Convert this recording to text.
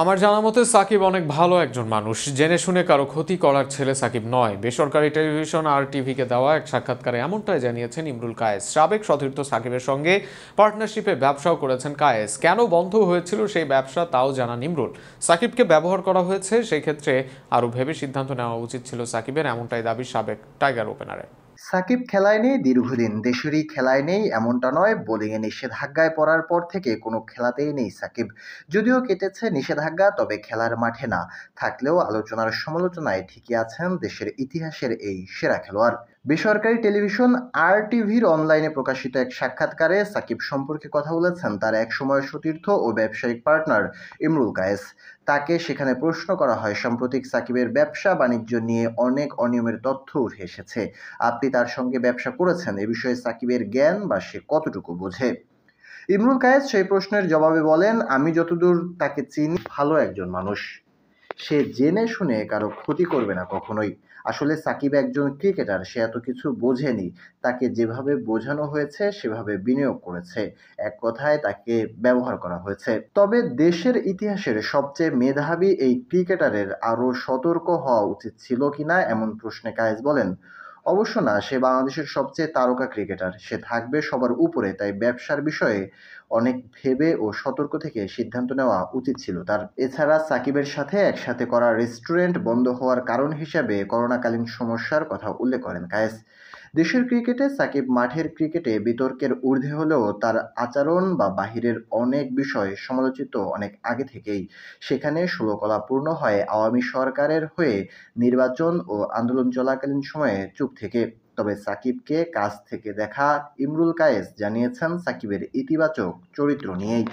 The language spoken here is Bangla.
আমার জানা মতে সাকিব অনেক ভালো একজন মানুষ, জেনে শুনে কারো ক্ষতি করার ছেলে সাকিব নয়। বেসরকারি টেলিভিশন আর টিভিকে দেওয়া এক সাক্ষাৎকারে এমনটাই জানিয়েছেন ইমরুল কায়েস। সাবেক সতীর্থ সাকিবের সঙ্গে পার্টনারশিপে ব্যবসাও করেছেন কায়েস। কেন বন্ধ হয়েছিল সেই ব্যবসা তাও জানান ইমরুল। সাকিবকে ব্যবহার করা হয়েছে, সেই ক্ষেত্রে আরও ভেবে সিদ্ধান্ত নেওয়া উচিত ছিল সাকিবের, এমনটাই দাবি সাবেক টাইগার ওপেনারের। সাকিব খেলায় নেই দীর্ঘদিন, দেশেরই খেলায় নেই এমনটা নয়, বোলিংয়ে নিষেধাজ্ঞায় পড়ার পর থেকে কোনো খেলাতেই নেই সাকিব। যদিও কেটেছে নিষেধাজ্ঞা, তবে খেলার মাঠে না থাকলেও আলোচনার সমালোচনায় ঠিকই আছেন দেশের ইতিহাসের এই সেরা খেলোয়াড়। বেসরকারি টেলিভিশন আর টিভির অনলাইনে প্রকাশিত এক সাক্ষাৎকারে সাকিব সম্পর্কে কথা বলেছেন তার একসময়ের সতীর্থ ও ব্যবসায়িক পার্টনার ইমরুল কায়েস। তাকে সেখানে প্রশ্ন করা হয়, সাম্প্রতিক সাকিবের ব্যবসা বাণিজ্য নিয়ে অনেক অনিয়মের তথ্য উঠে এসেছে। আপনি তার সঙ্গে ব্যবসা করেছেন, এ বিষয়ে সাকিবের জ্ঞান বা সে কতটুকু বোঝে? ইমরুল কায়েস সেই প্রশ্নের জবাবে বলেন, আমি যতদূর তাকে চিনি, ভালো একজন মানুষ। সে জেনে শুনে কারো ক্ষতি করবে না কখনোই। আসলে সাকিব একজন ক্রিকেটার, সে এত কিছু বোঝেনি। তাকে যেভাবে বোঝানো হয়েছে সেভাবে বিনিয়োগ করেছে। এক কথায় তাকে ব্যবহার করা হয়েছে। তবে দেশের ইতিহাসের সবচেয়ে মেধাবী এই ক্রিকেটারের আরও সতর্ক হওয়া উচিত ছিল কিনা এমন প্রশ্নে কায়েস বলেন, অবশ্য না, সে বাংলাদেশের সবচেয়ে তারকা ক্রিকেটার, সে থাকবে সবার উপরে, তাই ব্যবসার বিষয়ে অনেক ভেবে ও সতর্ক থেকে সিদ্ধান্ত নেওয়া উচিত ছিল তার। এছাড়া সাকিবের সাথে একসাথে করা রেস্টুরেন্ট বন্ধ হওয়ার কারণ হিসেবে করোনাকালীন সমস্যার কথা উল্লেখ করেন কায়েস। দেশের ক্রিকেটে সাকিব মাঠের ক্রিকেটে বিতর্কের ঊর্ধ্বে হলেও তার আচরণ বা বাহিরের অনেক বিষয় সমালোচিত অনেক আগে থেকেই। সেখানে ষোলকলা পূর্ণ হয় আওয়ামী সরকারের হয়ে নির্বাচন ও আন্দোলন চলাকালীন সময়ে চুপ থেকে। তবে সাকিবকে কাছ থেকে দেখা ইমরুল কায়েস জানিয়েছেন সাকিবের ইতিবাচক চরিত্র নিয়েই।